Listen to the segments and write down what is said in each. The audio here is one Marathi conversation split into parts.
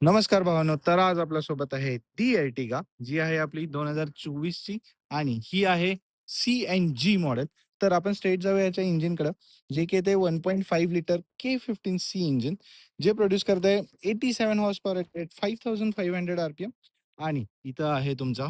नमस्कार भावांनो. तर आज आपल्यासोबत आहे ती Ertiga जी आहे आपली 2024 ची आणि ही आहे CNG मॉडेल. तर आपण स्ट्रेट जाऊया याच्या इंजिनकडं, जे की ते 1.5 लिटर K15C इंजिन, जे प्रोड्यूस करतंय 87 हॉर्स पॉवर एट 5500 आरपीएम. आणि इथं आहे तुमचा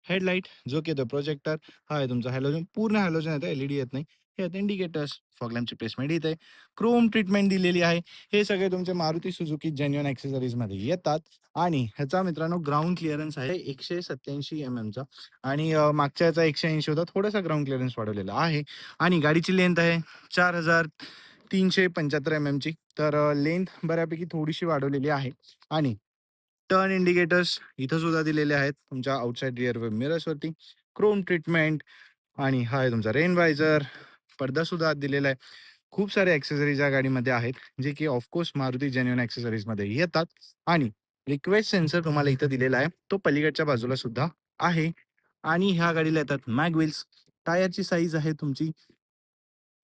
हेडलाइट जो की येतो प्रोजेक्टर. हा आहे तुमचा हॅलोजन, पूर्ण हॅलोजन येतं, एलईडी येत नाही. हे आहेत इंडिकेटर्स, फॉग लॅम्पची प्लेसमेंट इथे, क्रोम ट्रीटमेंट दिलेली आहे. हे सगळे तुमचे मारुती सुझुकी जेन्युइन ॲक्सेसरीजमध्ये येतात. आणि ह्याचा मित्रांनो ग्राउंड क्लिअरन्स आहे 187 चा. आणि मागच्या याचा 180 होता, थोडासा ग्राउंड क्लिअरन्स वाढवलेला आहे. आणि गाडीची लेंथ आहे 4375 ची. तर लेंथ बऱ्यापैकी थोडीशी वाढवलेली आहे. आणि टर्न इंडिकेटर्स इथं सुद्धा दिलेले आहेत तुमच्या आउटसाइड रिअर मिरर्सवरती, क्रोम ट्रीटमेंट. आणि हा आहे तुमचा रेन वायझर, पडदा सुद्धा आत दिलेला आहे. खूप सारे ॲक्सेसरीज या गाडीमध्ये आहेत, जे की ऑफकोर्स मारुती जेन्युइन ॲक्सेसरीजमध्ये येतात. आणि रिक्वेस्ट सेन्सर तुम्हाला इथं दिलेला आहे, तो पलीकडच्या बाजूला सुद्धा आहे. आणि ह्या गाडीला येतात मॅग व्हील्स. टायरची साईज आहे तुमची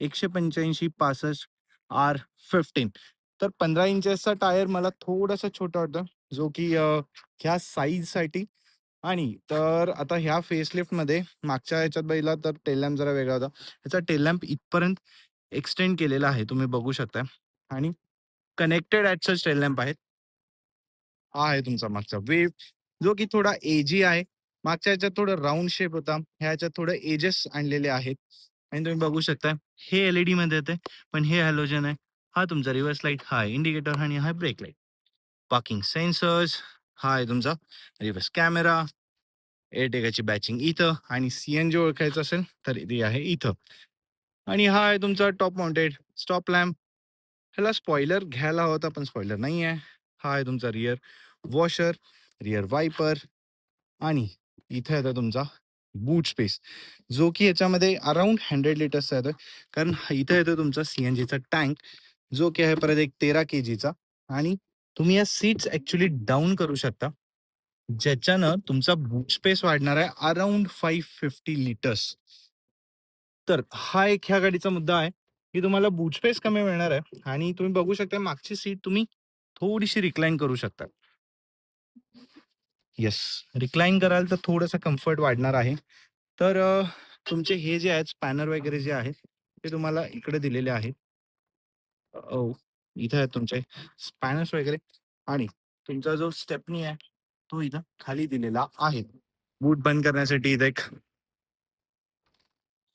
185/65 R15. तर 15 इंचेसचा टायर मला थोडासा छोटा वाटतं, जो की ह्या साईजसाठी. आणि तर आता ह्या फेसलिफ्टमध्ये मागच्या ह्याच्यात बघितला तर टेल लॅम्प जरा वेगळा होता. ह्याचा टेल लॅम्प इथपर्यंत एक्सटेंड केलेला आहे, तुम्ही बघू शकता. आणि connected at such tail lamp आहेत. हा आहे तुमचा मागचा वेव्ह, जो की थोडा एजी आहे. मागच्या ह्याच्यात थोडं राउंड शेप होता, ह्या ह्याच्यात थोडं एजेस आणलेले आहेत. आणि तुम्ही बघू शकता, हे एलईडी मध्ये येते, पण हे हॅलोजन आहे. हा तुमचा रिव्हर्स लाईट, हा इंडिकेटर आणि हा ब्रेक लाईट. पार्किंग सेन्सर्स, हा आहे तुमचा रिव्हर्स कॅमेरा. एअरटेगाची बॅचिंग इथं, आणि सीएनजी ओळखायचं असेल तर ती आहे इथं. आणि हा आहे तुमचा टॉप माउंटेड स्टॉप लॅम्प. ह्याला स्पॉइलर घ्यायला होता, पण स्पॉइलर नाही आहे. हा आहे तुमचा रिअर वॉशर, रिअर वायपर. आणि इथे येतो तुमचा बूट स्पेस, जो की याच्यामध्ये अराउंड 100 लिटर्सचा येतोय. कारण इथे येतो तुमचा सीएनजीचा टँक, जो की आहे परत एक 13 kgचा. आणि तुम्ही या सीट्स ऍक्च्युली डाऊन करू शकता, ज्याच्यानं तुमचा बूट स्पेस वाढणार आहे अराउंड 550 लिटर्स. तर हा एक ह्या गाडीचा मुद्दा आहे, की तुम्हाला बूट स्पेस कमी मिळणार आहे. आणि तुम्ही बघू शकता मागची सीट तुम्ही थोडीशी रिक्लाइन करू शकता. येस, रिक्लाइन कराल तर थोडंसं कम्फर्ट वाढणार आहे. तर तुमचे हे जे आहेत स्पॅनर वगैरे जे आहेत, ते तुम्हाला इकडे दिलेले आहेत. इथे आहेत तुमचे स्पॅनर्स वगैरे. आणि तुमचा जो स्टेपनी आहे, तो इथं खाली दिलेला आहे. बूट बंद करण्यासाठी इथे एक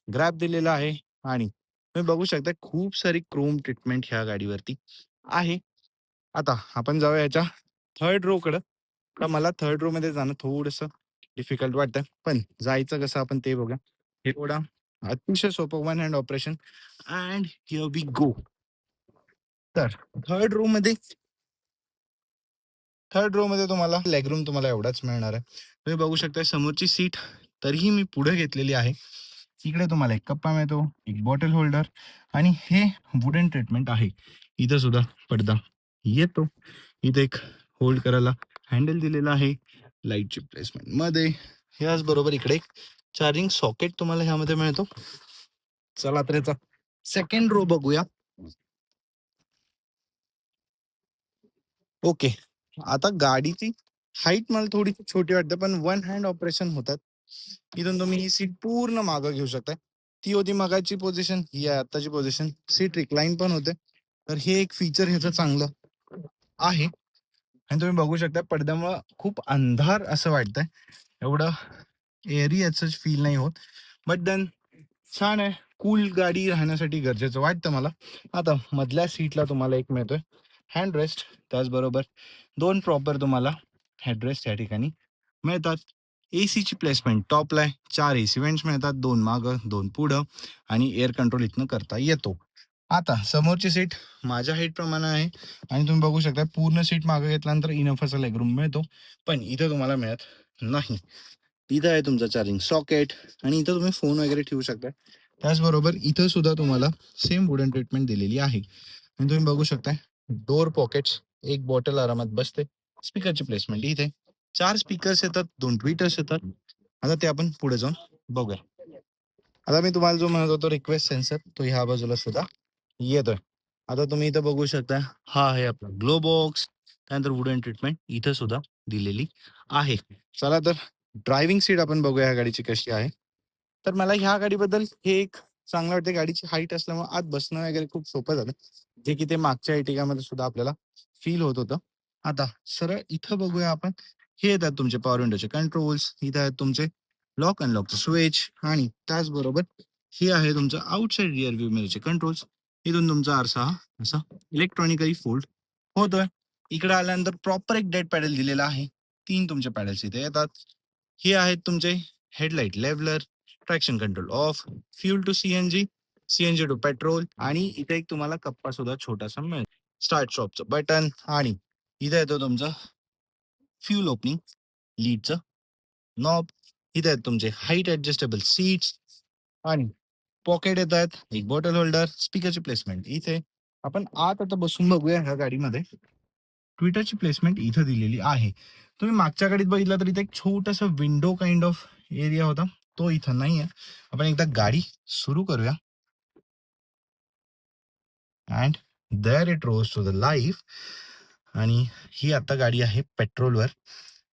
ग्रॅब दिलेला आहे. आणि तुम्ही बघू शकता खूप सारी क्रोम ट्रीटमेंट ह्या गाडीवरती आहे. आता आपण जाऊया याच्या थर्ड रोकडं. तर मला थर्ड रो मध्ये जाणं थोडंसं डिफिकल्ट वाटतं, पण जायचं कसं आपण ते बघा. हे थोडा अतिशय सोपं one hand operation. And here we go. तर थर्ड रो मध्ये थर्ड रो मध्ये तुम्हाला लेग रूम तुम्हाला एवढाच मिळणार आहे. तुम्ही बघू शकता समोरची सीट तरीही मी पुढे घेतलेली आहे. इकडे तुम्हाला एक कप्पा मिळतो, एक बॉटल होल्डर. आणि हे वुडन ट्रीटमेंट आहे. इथं सुद्धा पडदा येतो. इथे एक होल्ड करायला हँडल दिलेला आहे लाईटची प्लेसमेंट मध्ये. याचबरोबर इकडे एक चार्जिंग सॉकेट तुम्हाला ह्यामध्ये मिळतो. चला तर याचा सेकंड रो बघूया. ओके, आता गाडीची हाईट मला थोडी छोटी वाटते, पण वन हँड ऑपरेशन होतात. इथून तुम्ही ही सीट पूर्ण मागं घेऊ शकता. ती होती मगाची पोझिशन, ही आहे आत्ताची पोझिशन. सीट रिक्लाइन पण होते. तर हे एक फीचर ह्याचं चांगलं आहे. आणि तुम्ही बघू शकता पडद्यामुळं खूप अंधार असं वाटतंय. एवढं एअरी याचं फील नाही होत. बट देन छान आहे. कूल गाडी राहण्यासाठी गरजेचं वाटतं मला. आता मधल्या सीटला तुम्हाला एक मिळतोय हँड रेस्ट. त्याचबरोबर दोन प्रॉपर तुम्हाला हेडरेस्ट या ठिकाणी मिळतात. एसीची प्लेसमेंट टॉपला आहे. 4 एसी वेंट्स मिळतात, 2 मागं, 2 पुढं. आणि एअर कंट्रोल इथनं करता येतो. आता समोरची सीट माझ्या हाईट प्रमाणे आहे. आणि तुम्ही बघू शकता पूर्ण सीट मागं घेतल्यानंतर इनफ असा लेगरूम मिळतो. पण इथं तुम्हाला मिळत नाही. इथं आहे तुमचा चार्जिंग सॉकेट. आणि इथं तुम्ही फोन वगैरे ठेवू शकता. त्याचबरोबर इथं सुद्धा तुम्हाला सेम वुडन ट्रीटमेंट दिलेली आहे. आणि तुम्ही बघू शकता डोअर पॉकेट्स, एक बॉटल आरामात बसते. स्पीकरची प्लेसमेंट इथे 4 स्पीकर्स येतात, 2 ट्विटर्स येतात. आता ते आपण पुढे जाऊन बघूया. आता मी तुम्हाला जो म्हणत होतो रिक्वेस्ट सेन्सर, तो ह्या बाजूला सुद्धा येतोय. आता तुम्ही इथं बघू शकता, हा आहे आपला ग्लो बॉक्स. त्यानंतर वुडन ट्रीटमेंट इथं सुद्धा दिलेली आहे. चला तर ड्रायव्हिंग सीट आपण बघूया ह्या गाडीची कशी आहे. तर मला ह्या गाडीबद्दल हे एक चांगलं वाटतं, गाडीची हाईट असल्यामुळे आत बसणं वगैरे खूप सोपं झालं. जे की ते मागच्या Ertigaमध्ये सुद्धा आपल्याला फील होत होतं. आता सरळ इथं बघूया आपण. हे येतात तुमचे पॉवर विंडोचे कंट्रोल्स, इथं आहेत तुमचे लॉक अनलॉकचे स्विच आणि त्याचबरोबर हे आहे तुमचं आउटसाइड रिअर व्ह्यू मिररचे कंट्रोल्स. इथून तुमचा आरसा हा असा इलेक्ट्रॉनिकली फोल्ड होतोय. इकडे आल्यानंतर प्रॉपर एक डेड पॅडल दिलेला आहे. 3 तुमचे पॅडल्स इथे येतात. हे आहेत तुमचे headlight leveller, traction control off, fuel to CNG, CNG to petrol आणि इथे एक तुम्हाला कप्पा सुद्धा छोटासा मिळेल. स्टार्ट स्टॉपचं बटन आणि इथे येतो तुमचं फ्यूल ओपनिंग लीडचं नॉब. इथे आहेत तुमचे हाईट ऍडजस्टेबल सीट्स आणि पॉकेट येत आहेत, एक बॉटल होल्डर, स्पीकरची प्लेसमेंट इथे. आपण आत आता बसून बघूया ह्या गाडीमध्ये. ट्विटरची प्लेसमेंट इथं दिलेली आहे. तुम्ही मागच्या गाडीत बघितलं तर इथे एक छोटासा विंडो काइंड ऑफ एरिया होता, तो इथं नाहीये. आपण एकदा गाडी सुरू करूया and there it rose to the life. आणि ही आता गाडी आहे पेट्रोलवर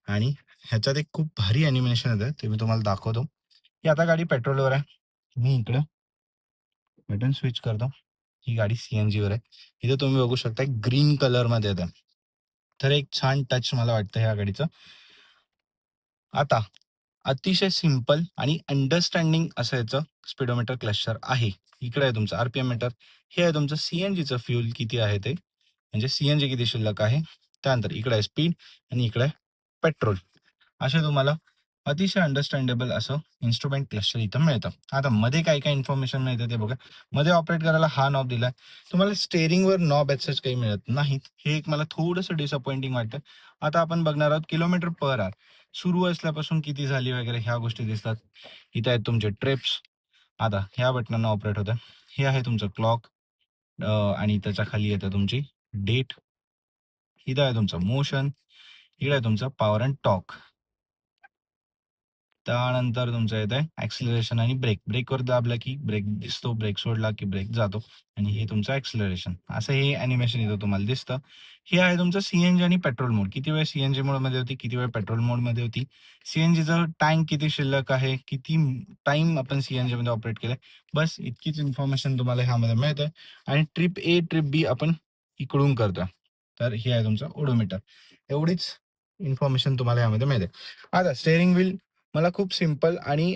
आणि ह्याच्यात एक खूप भारी अॅनिमेशन येतं, ते मी तुम्हाला दाखवतो. ही आता गाडी पेट्रोलवर आहे. मी इकडं बटन स्विच करतो. ही गाडी सीएनजीवर आहे. इथे तुम्ही बघू शकता ग्रीन कलरमध्ये येतं. तर एक छान टच मला वाटतं ह्या गाडीचं. आता अतिशय सिंपल आणि अंडरस्टँडिंग असं याचं स्पीडोमीटर क्लस्टर आहे. इकडे आहे तुमचं आरपीएम मीटर. हे आहे तुमचं सीएनजीचं फ्यूल किती आहे ते, म्हणजे सीएनजी किती शिल्लक आहे. त्यानंतर इकडे आहे स्पीड आणि इकडे आहे पेट्रोल. असे तुम्हाला अतिशय अंडरस्टँडेबल असं इन्स्ट्रुमेंट क्लस्टर इथं मिळतं. आता मध्ये काय काय इन्फॉर्मेशन मिळतं ते बघा. मध्ये ऑपरेट करायला हा नॉब दिलाय. तुम्हाला स्टेअरिंगवर नॉब ॲज काही मिळत नाहीत. हे एक मला थोडंसं डिसअपॉइंटिंग वाटतं. आता आपण बघणार आहोत किलोमीटर पर आवर सुरू असल्यापासून किती झाली वगैरे ह्या गोष्टी दिसतात. इथे आहेत तुमचे ट्रिप्स. आता ह्या बटनानं ऑपरेट होतं. हे आहे तुमचं क्लॉक आणि त्याच्या खाली येतं तुमची डेट. इथं आहे तुमचं मोशन. इकडे आहे तुमचा पॉवर अँड टॉर्क. त्यानंतर तुमचं येतंय ॲक्सिलरेशन आणि ब्रेक. ब्रेकवर दाबला की ब्रेक दिसतो, ब्रेक सोडला की ब्रेक जातो आणि हे तुमचं ॲक्सिलरेशन. असं हे ॲनिमेशन इथं तुम्हाला दिसतं. हे आहे तुमचं सीएनजी आणि पेट्रोल मोड. किती वेळ सीएनजी मोडमध्ये होती, किती वेळ पेट्रोल मोडमध्ये होती. सीएनजीचं टँक किती शिल्लक आहे, किती टाईम आपण सीएनजीमध्ये ऑपरेट केलंय. बस इतकीच इन्फॉर्मेशन तुम्हाला ह्यामध्ये मिळते. आणि ट्रिप ए, ट्रिप बी आपण इकडून करतोय. तर हे आहे तुमचं ओडोमीटर. एवढीच इन्फॉर्मेशन तुम्हाला यामध्ये मिळते. आता स्टेअरिंग व्हील मला खूप सिंपल आणि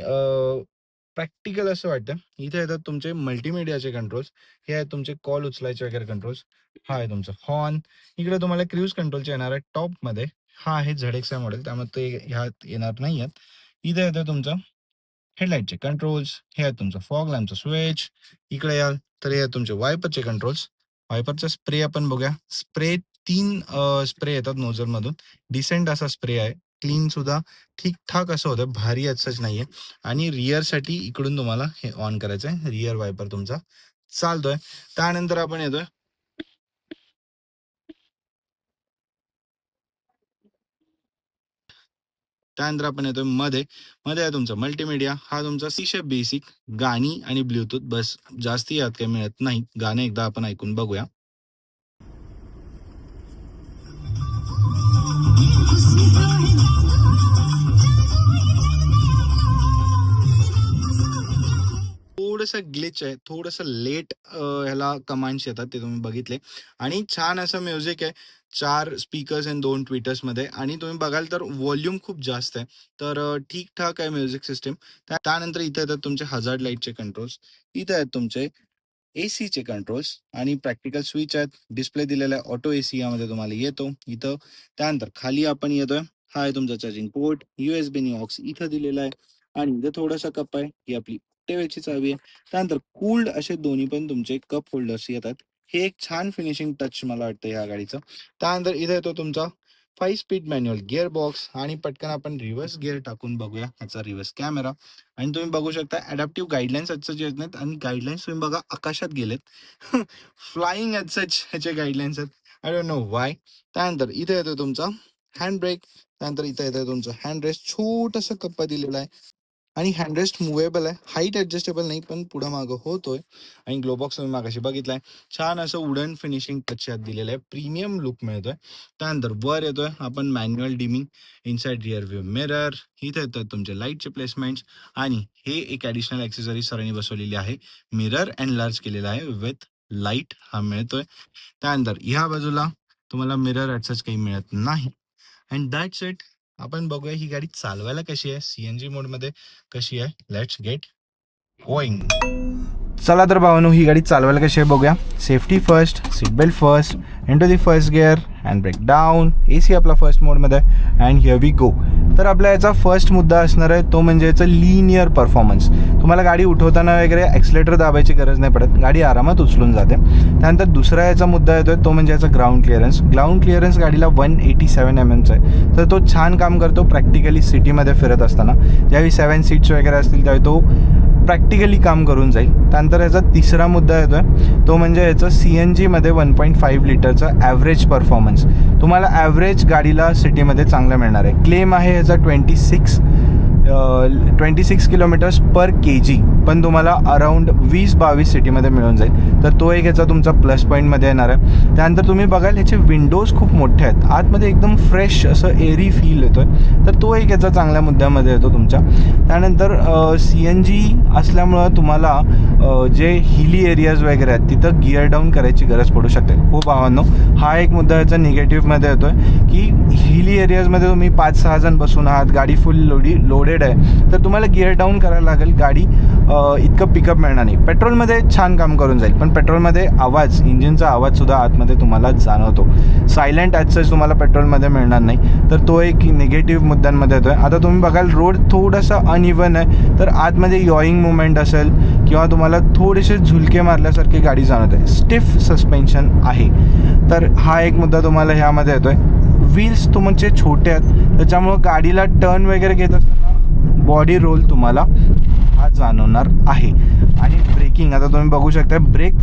प्रॅक्टिकल असं वाटतं. इथे येतात तुमचे मल्टीमीडियाचे कंट्रोल्स. हे आहेत तुमचे कॉल उचलायचे वगैरे कंट्रोल्स. हा आहे तुमचा हॉर्न. इकडे तुम्हाला क्रूज कंट्रोलचे येणार आहे टॉपमध्ये. हा आहे ZXI मॉडेल, त्यामुळे ते ह्यात येणार नाही आहेत. इथे येतं तुमचं हेडलाईटचे कंट्रोल्स. हे आहेत तुमचं फॉग लॅम्पचं स्विच. इकडे याल तर हे आहेत तुमचे वायपरचे कंट्रोल्स. वायपरचा स्प्रे आपण बघूया. स्प्रे 3 स्प्रे येतात नोझलमधून. डिसेंट असा स्प्रे आहे. क्लीन सुद्धा ठीक-ठाक असं होतं. भारी असंच नाहीये. आणि रिअरसाठी इकडून तुम्हाला हे ऑन करायचं आहे. रिअर वायपर तुमचा चालतोय. त्यानंतर आपण येतोय त्यानंतर आपण येतोय मध्ये. मध्ये आहे तुमचा मल्टीमीडिया. हा तुमचा अतिशय बेसिक गाणी आणि ब्लूटूथ, बस जास्ती यात काही मिळत नाही. गाणं एकदा आपण ऐकून बघूया. थोडंसं ग्लिच आहे, थोडंसं लेट ह्याला कमांड्स येतात ते तुम्ही बघितले. आणि छान असं म्युझिक आहे. 4 स्पीकर्स आणि 2 ट्विटर्समध्ये आणि तुम्ही बघाल तर व्हॉल्यूम खूप जास्त आहे. तर ठीक-ठाक आहे म्युझिक सिस्टम. त्यानंतर इथे येतात तुमचे हझार्ड लाईटचे कंट्रोल्स. इथे आहेत तुमचे एसीचे कंट्रोल्स आणि प्रॅक्टिकल स्विच आहेत. डिस्प्ले दिलेला आहे. ऑटो एसी यामध्ये तुम्हाला येतो इथं. त्यानंतर खाली आपण येतोय. हा आहे तुमचा चार्जिंग पोर्ट. USB आणि ऑक्स इथं दिलेला आहे आणि इथं थोडासा कप आहे. ही आपली टेबलची चावी आहे. त्यानंतर कूल्ड असे दोन्ही पण तुमचे कप होल्डर्स येतात. हे एक छान फिनिशिंग टच मला वाटतं ह्या गाडीचं. त्यानंतर इथे येतो तुमचा 5 स्पीड मॅन्युअल गिअर बॉक्स आणि पटकन आपण रिव्हर्स गिअर टाकून बघूया ह्याचा रिव्हर्स कॅमेरा. आणि तुम्ही बघू शकता अडॅप्टिव्ह गाईडलाईन्स आजचं जे आहेत नाहीत आणि गाईडलाईन्स तुम्ही बघा आकाशात गेलेत. फ्लाइंग ॲज सच ह्याचे गाईडलाईन्स आहेत. I don't know why. त्यानंतर इथे येतो तुमचा हँड ब्रेक. त्यानंतर इथे येतो तुमचा हँड रेस्ट. छोटासा कप्पा दिलेला आहे. आणि हँडरेस्ट मुवेबल आहे, हाईट ॲडजस्टेबल नाही पण पुढं मागं होतोय. आणि ग्लोबॉक्स तुम्ही मागाशी बघितलाय, छान असं वुडन फिनिशिंग टच यात दिलेलं आहे, प्रीमियम लुक मिळतोय. त्यानंतर वर येतोय आपण manual dimming, inside rear view mirror, इथे येतात तुमचे लाईटचे प्लेसमेंट्स आणि हे एक ॲडिशनल ॲक्सेसरी सरांनी बसवलेली आहे, मिरर एनलार्ज केलेला आहे विथ लाईट हा मिळतोय. त्यानंतर ह्या बाजूला तुम्हाला मिरर ॲज काही मिळत नाही. And that's it. आपण बघूया ही गाडी चालवायला कशी आहे, CNG मोडमध्ये कशी आहे. Let's get going. चला तर भावांनो, ही गाडी चालवायला कशी आहे बघूया. Safety first, seat belt first, into the first gear, hand brake down, AC आपला फर्स्ट मोडमध्ये अँड हिअर वी गो. तर आपला याचा फर्स्ट मुद्दा असणार आहे तो म्हणजे याचं लिनियर परफॉर्मन्स. तुम्हाला गाडी उठवताना वगैरे ॲक्सिलेटर दाबायची गरज नाही पडत, गाडी आरामात उचलून जाते. त्यानंतर दुसरा याचा मुद्दा येतोय तो म्हणजे याचा ग्राउंड क्लिअरन्स गाडीला 187 mm आहे, तर तो छान काम करतो प्रॅक्टिकली सिटीमध्ये फिरत असताना. ज्यावेळी 7 सीट्स वगैरे असतील त्यावेळी तो प्रॅक्टिकली काम करून जाईल. त्यानंतर याचा तिसरा मुद्दा येतो आहे तो म्हणजे याचं CNGमध्ये 1.5 लिटरचं ॲव्हरेज परफॉर्मन्स. तुम्हाला ॲव्हरेज गाडीला सिटीमध्ये चांगलं मिळणार आहे. क्लेम आहे याचा 26 किलोमीटर्स पर kg, पण तुम्हाला अराऊंड 20-22 सिटीमध्ये मिळून जाईल, तर तो एक याचा तुमचा प्लस पॉईंटमध्ये येणार आहे. त्यानंतर तुम्ही बघाल ह्याचे विंडोज खूप मोठे आहेत, आतमध्ये एकदम फ्रेश असं एरी फील येतो आहे, तर तो एक याचा चांगल्या मुद्द्यामध्ये येतो तुमच्या. त्यानंतर CNG असल्यामुळं तुम्हाला जे हिली एरियाज वगैरे आहेत तिथं गिअर डाऊन करायची गरज पडू शकते. हो भावांनो, हा एक मुद्दा याचा निगेटिव्हमध्ये येतो आहे की हिली एरियाजमध्ये तुम्ही 5-6 जण बसून आहात, गाडी फुल लोडेड आहे, तर तुम्हाला गिअर डाऊन करायला लागेल, गाडी इतकं पिकअप मिळणार नाही. पेट्रोलमध्ये छान काम करून जाईल, पण पेट्रोलमध्ये आवाज, इंजिनचा आवाजसुद्धा आतमध्ये तुम्हाला जाणवतो. सायलेंट ॲज तुम्हाला पेट्रोलमध्ये मिळणार नाही, तर तो एक निगेटिव्ह मुद्द्यांमध्ये येतो आहे. आता तुम्ही बघाल रोड थोडासा अनइव्हन आहे, तर आतमध्ये यॉईंग मुवमेंट असेल किंवा तुम्हाला थोडेसे झुलके मारल्यासारखी गाडी जाणवत आहे. स्टिफ सस्पेन्शन आहे, तर हा एक मुद्दा तुम्हाला ह्यामध्ये येतो आहे. व्हील्स तुमचे छोटे आहेत, त्याच्यामुळं गाडीला टर्न वगैरे घेत असताना बॉडी रोल तुम्हाला हा जाणवणार आहे. आणि ब्रेकिंग आता तुम्ही बघू शकता, ब्रेक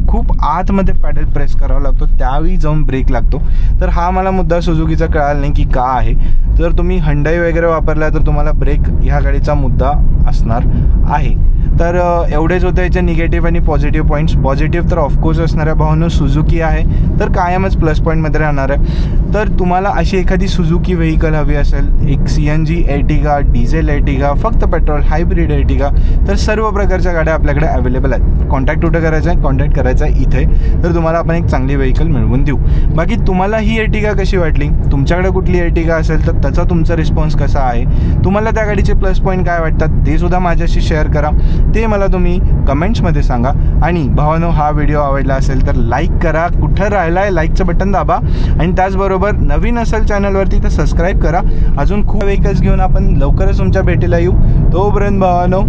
खूप आतमध्ये पॅडल प्रेस करावा लागतो, त्यावेळी जाऊन ब्रेक लागतो. तर हा मला मुद्दा सुझुकीचा कळाला नाही की का आहे. जर तुम्ही हंडाई वगैरे वापरला तर तुम्हाला ब्रेक ह्या गाडीचा मुद्दा असणार आहे. तर एवढेच होते याचे निगेटिव्ह आणि पॉझिटिव्ह पॉईंट्स. पॉझिटिव्ह तर ऑफकोर्स असणाऱ्या भावांनो सुझुकी आहे, तर कायमच प्लस पॉईंटमध्ये राहणार आहे. तर तुम्हाला अशी एखादी सुझुकी व्हेकल हवी असेल, एक CNG एर्टिगा, डिझेल एर्टिगा, फक्त पेट्रोल, हायब्रिड एर्टिगा, तर सर्व प्रकारच्या गाड्या आपल्याकडे अवेलेबल आहेत. कॉन्टॅक्ट कुठं करायचा आहे? कॉन्टॅक्ट करायचा आहे इथे, तर तुम्हाला आपण एक चांगली व्हेकल मिळवून देऊ. बाकी तुम्हाला ही एर्टिगा कशी वाटली, तुमच्याकडे कुठली एर्टिगा असेल तर त्याचा तुमचा रिस्पॉन्स कसा आहे, तुम्हाला त्या गाडीचे प्लस पॉईंट काय वाटतात ते सुद्धा माझ्याशी शेअर करा, ते मला तुम्ही कमेंट्समध्ये सांगा. आणि भावानो, हा व्हिडिओ आवडला असेल तर लाईक करा, कुठं राहिला आहे लाईकचं बटन दाबा, आणि त्याचबरोबर नवीन असेल चॅनलवरती तर सबस्क्राईब करा. अजून खूप व्हेकल्स घेऊन आपण लवकरच तुमच्या भेटीला येऊ. तोपर्यंत भावानो,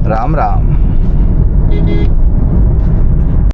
राम राम.